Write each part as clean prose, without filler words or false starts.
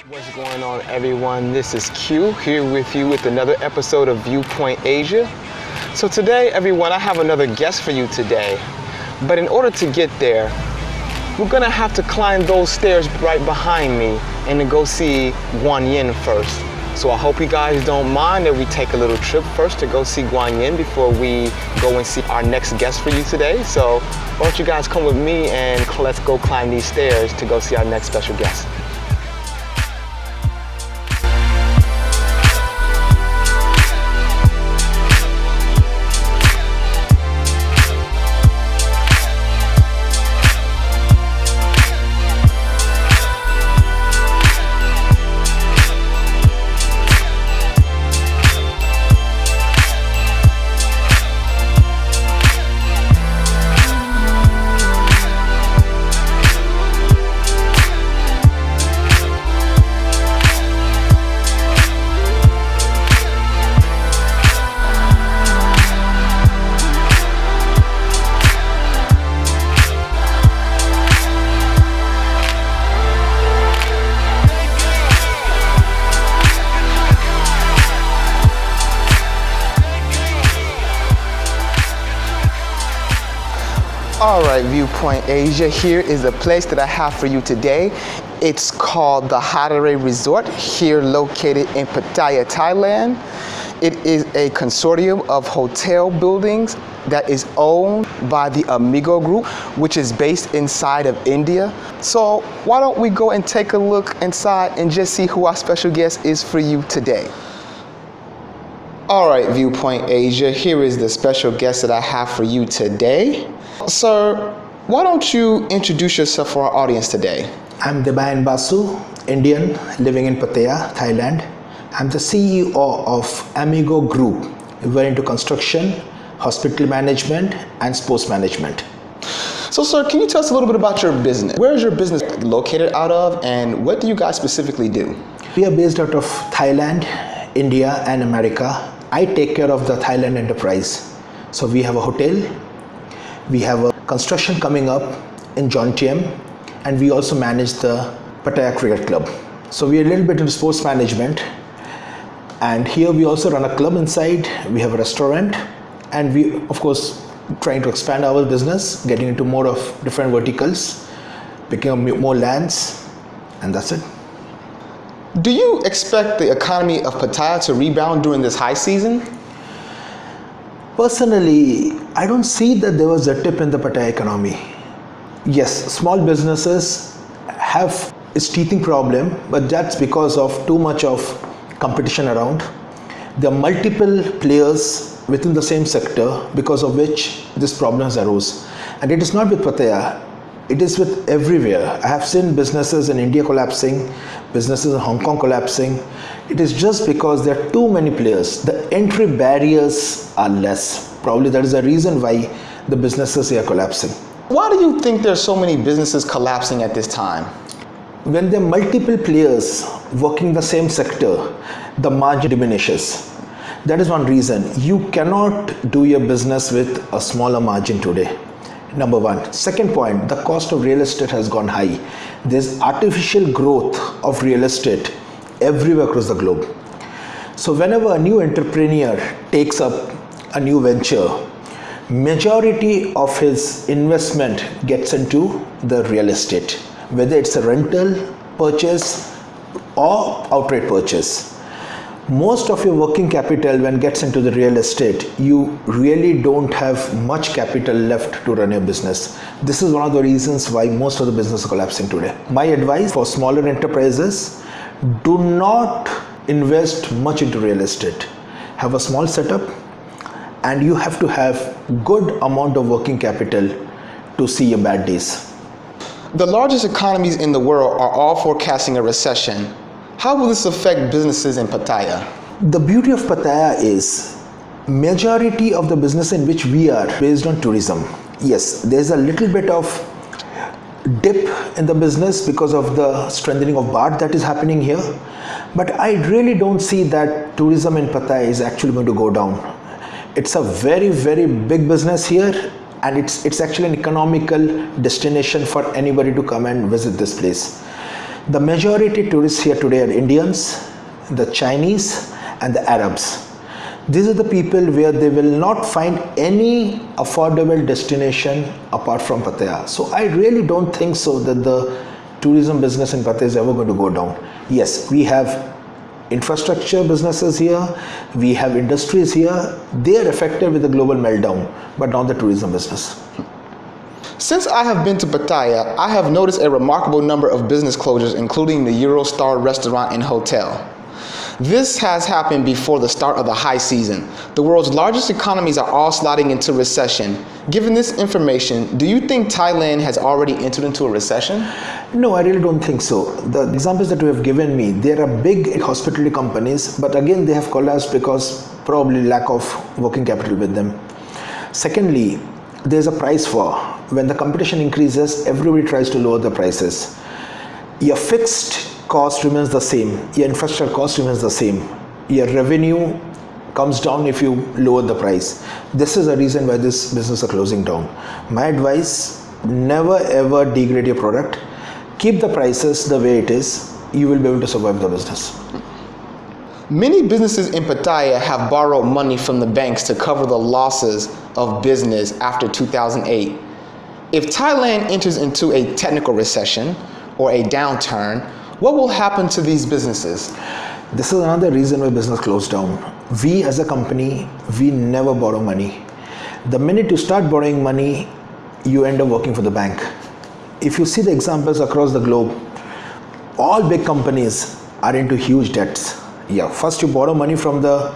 What's going on, everyone? This is Q here with you with another episode of Viewpoint Asia. So today, everyone, I have another guest for you today. But in order to get there, we're gonna have to climb those stairs right behind me and to go see Guanyin first. So I hope you guys don't mind that we take a little trip first to go see Guanyin before we go and see our next guest for you today. So why don't you guys come with me and let's go climb these stairs to go see our next special guest. All right, Viewpoint Asia, here is the place that I have for you today. It's called the Haile Resort, here located in Pattaya, Thailand. It is a consortium of hotel buildings that is owned by the Amigo group, which is based inside of India. So why don't we go and take a look inside and just see who our special guest is for you today. All right, Viewpoint Asia, here is the special guest that I have for you today. Sir, why don't you introduce yourself for our audience today? I'm Debayan Basu, Indian, living in Pattaya, Thailand. I'm the CEO of Amigo Group. We're into construction, hospital management, and sports management. So, sir, can you tell us a little bit about your business? Where is your business located out of, and what do you guys specifically do? We are based out of Thailand, India, and America. I take care of the Thailand enterprise. So we have a hotel, we have a construction coming up in Jomtien, and we also manage the Pattaya Cricket Club. So we are a little bit into sports management, and here we also run a club inside. We have a restaurant, and we, of course, trying to expand our business, getting into more of different verticals, picking up more lands, and that's it. Do you expect the economy of Pattaya to rebound during this high season? Personally, I don't see that there was a dip in the Pattaya economy. Yes, small businesses have its teething problem, but that's because of too much of competition around. There are multiple players within the same sector because of which this problem has arose. And it is not with Pattaya, it is with everywhere. I have seen businesses in India collapsing, businesses in Hong Kong collapsing. It is just because there are too many players. The entry barriers are less. Probably that is the reason why the businesses are collapsing. Why do you think there are so many businesses collapsing at this time? When there are multiple players working in the same sector, the margin diminishes. That is one reason. You cannot do your business with a smaller margin today. Number one. Second point, the cost of real estate has gone high. There's artificial growth of real estate everywhere across the globe. So whenever a new entrepreneur takes up a new venture, majority of his investment gets into the real estate, whether it's a rental purchase or outright purchase. Most of your working capital when gets into the real estate, you really don't have much capital left to run your business. This is one of the reasons why most of the business is collapsing today. My advice for smaller enterprises, do not invest much into real estate. Have a small setup, and you have to have good amount of working capital to see your bad days. The largest economies in the world are all forecasting a recession. How will this affect businesses in Pattaya? The beauty of Pattaya is majority of the business in which we are based on tourism. Yes, there's a little bit of dip in the business because of the strengthening of baht that is happening here, but I really don't see that tourism in Pattaya is actually going to go down. It's a very, very big business here, and it's actually an economical destination for anybody to come and visit this place. The majority tourists here today are Indians, the Chinese and the Arabs. These are the people where they will not find any affordable destination apart from Pattaya. So I really don't think so that the tourism business in Pattaya is ever going to go down. Yes, we have infrastructure businesses here, we have industries here, they are affected with the global meltdown, but not the tourism business. Since I have been to Pattaya, I have noticed a remarkable number of business closures, including the Eurostar restaurant and hotel. This has happened before the start of the high season. The world's largest economies are all sliding into recession. Given this information, do you think Thailand has already entered into a recession? No, I really don't think so. The examples that you have given me, there are big hospitality companies, but again they have collapsed because probably lack of working capital with them. Secondly, there's a price war. When the competition increases, everybody tries to lower the prices. Your fixed cost remains the same, your infrastructure cost remains the same, your revenue comes down if you lower the price. This is the reason why this business are closing down. My advice, never ever degrade your product, keep the prices the way it is, you will be able to survive the business. Many businesses in Pattaya have borrowed money from the banks to cover the losses of business after 2008. If Thailand enters into a technical recession or a downturn, what will happen to these businesses? This is another reason why business closed down. We as a company, we never borrow money. The minute you start borrowing money, you end up working for the bank. If you see the examples across the globe, all big companies are into huge debts. Yeah, first you borrow money from the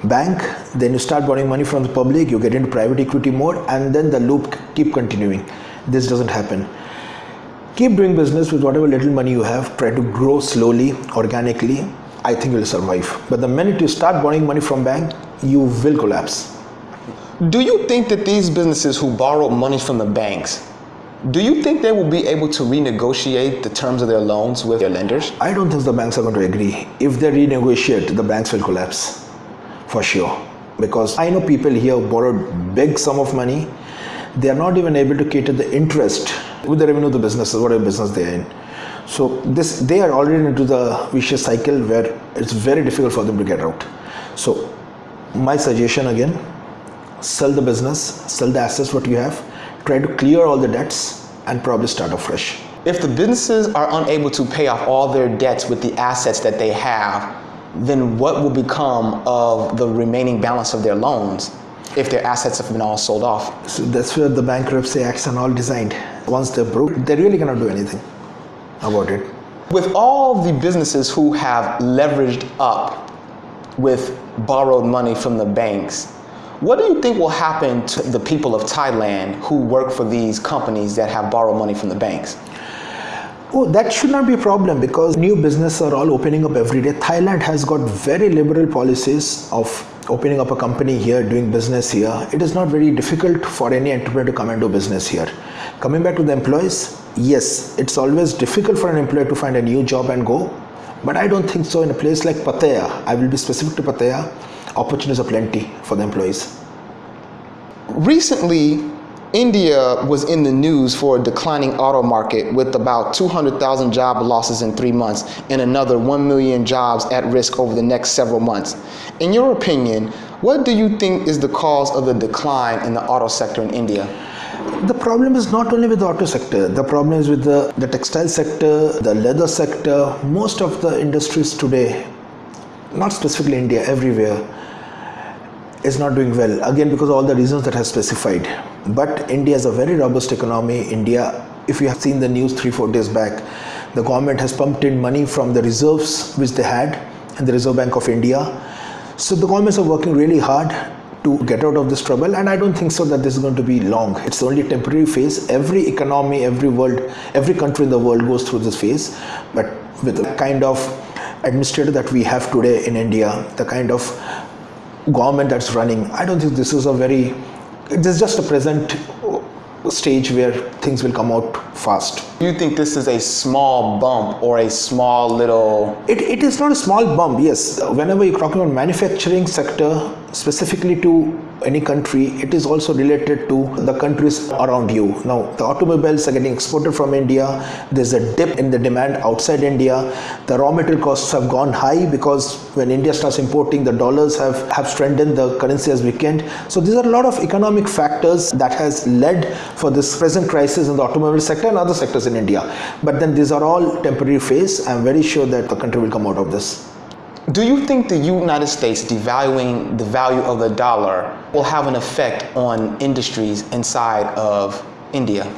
bank, then you start borrowing money from the public, you get into private equity mode, and then the loop keep continuing. This doesn't happen. Keep doing business with whatever little money you have, try to grow slowly, organically, I think you'll survive. But the minute you start borrowing money from bank, you will collapse. Do you think that these businesses who borrow money from the banks, do you think they will be able to renegotiate the terms of their loans with their lenders? I don't think the banks are going to agree. If they renegotiate, the banks will collapse, for sure. Because I know people here who borrowed big sum of money, they are not even able to cater the interest with the revenue of the businesses, whatever business they are in. So they are already into the vicious cycle where it's very difficult for them to get out. So my suggestion again, sell the business, sell the assets what you have, try to clear all the debts and probably start afresh. If the businesses are unable to pay off all their debts with the assets that they have, then what will become of the remaining balance of their loans if their assets have been all sold off? So that's where the bankruptcy acts are all designed. Once they're broke, they really cannot do anything about it. With all the businesses who have leveraged up with borrowed money from the banks, what do you think will happen to the people of Thailand who work for these companies that have borrowed money from the banks? Oh, that should not be a problem because new businesses are all opening up every day. Thailand has got very liberal policies of opening up a company here, doing business here. It is not very difficult for any entrepreneur to come and do business here. Coming back to the employees, yes, it's always difficult for an employer to find a new job and go. But I don't think so in a place like Pattaya. I will be specific to Pattaya. Opportunities are plenty for the employees. Recently, India was in the news for a declining auto market with about 200,000 job losses in 3 months and another 1 million jobs at risk over the next several months. In your opinion, what do you think is the cause of the decline in the auto sector in India? The problem is not only with the auto sector, the problem is with the textile sector, the leather sector. Most of the industries today, not specifically India, everywhere, is not doing well. Again, because of all the reasons that I have specified. But India is a very robust economy. India, if you have seen the news 3-4 days back, the government has pumped in money from the reserves which they had in the Reserve Bank of India. So the governments are working really hard to get out of this trouble, and I don't think so that this is going to be long. It's only a temporary phase. Every economy, every country in the world goes through this phase, but with the kind of administrator that we have today in India, the kind of government that's running, I don't think this is this is just a present stage where things will come out fast. You think this is a small bump or a small little... It is not a small bump, yes. Whenever you're talking about manufacturing sector, specifically to any country, it is also related to the countries around you. Now, the automobiles are getting exported from India. There's a dip in the demand outside India. The raw material costs have gone high because when India starts importing, the dollars have strengthened, the currency has weakened. So these are a lot of economic factors that has led for this present crisis in the automobile sector and other sectors in India. But then these are all temporary phase. I'm very sure that the country will come out of this. Do you think the United States devaluing the value of the dollar will have an effect on industries inside of India?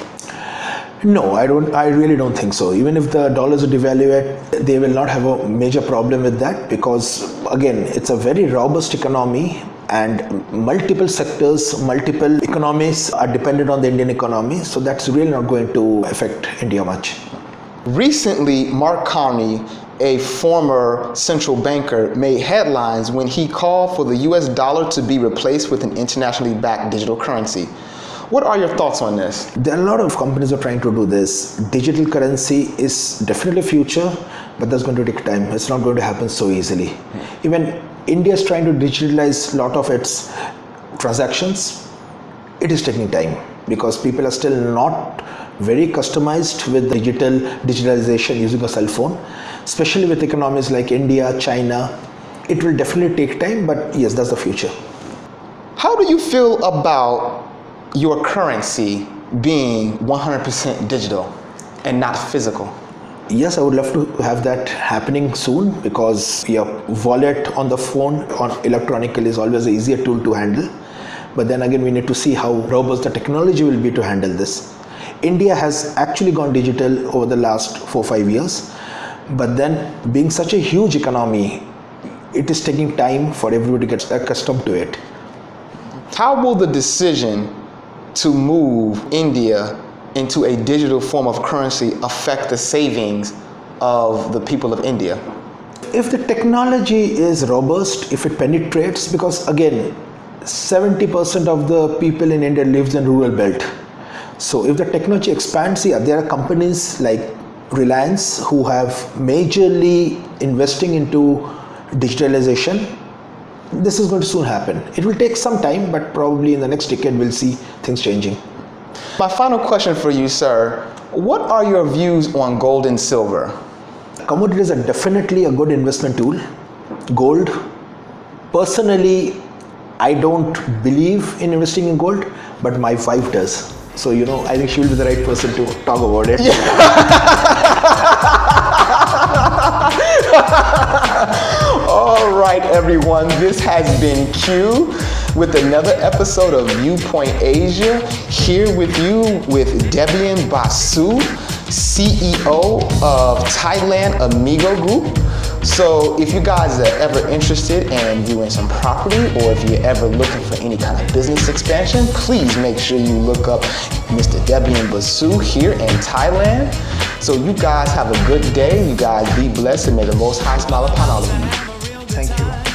No, I really don't think so. Even if the dollars are devalued, they will not have a major problem with that because, again, it's a very robust economy and multiple sectors, multiple economies are dependent on the Indian economy. So that's really not going to affect India much. Recently, Mark Carney, a former central banker, made headlines when he called for the US dollar to be replaced with an internationally backed digital currency. What are your thoughts on this? There are a lot of companies who are trying to do this. Digital currency is definitely future, but that's going to take time. It's not going to happen so easily. Even India is trying to digitalize a lot of its transactions. It is taking time because people are still not very customized with digitalization using a cell phone, especially with economies like India, China. It will definitely take time, but yes, that's the future. How do you feel about your currency being 100% digital and not physical? Yes, I would love to have that happening soon because your wallet on the phone or electronically is always an easier tool to handle. But then again, we need to see how robust the technology will be to handle this. India has actually gone digital over the last 4-5 years. But then being such a huge economy, it is taking time for everybody to get accustomed to it. How will the decision to move India into a digital form of currency affect the savings of the people of India? If the technology is robust, if it penetrates, because again, 70% of the people in India lives in rural belt. So if the technology expands here, there are companies like Reliance who have majorly investing into digitalization. This is going to soon happen. It will take some time, but probably in the next decade we'll see things changing. My final question for you, sir. What are your views on gold and silver? Commodities are definitely a good investment tool. Gold, personally, I don't believe in investing in gold, but my wife does. So, I think she will be the right person to talk about it. Yeah. All right, everyone. This has been Q with another episode of Viewpoint Asia. Here with you with Debayan Basu, CEO of Thailand Amigo Group. So if you guys are ever interested in viewing some property, or if you're ever looking for any kind of business expansion, please make sure you look up Mr. Debayan Basu here in Thailand. So you guys have a good day. You guys be blessed, and may the Most High smile upon all of you. Thank you.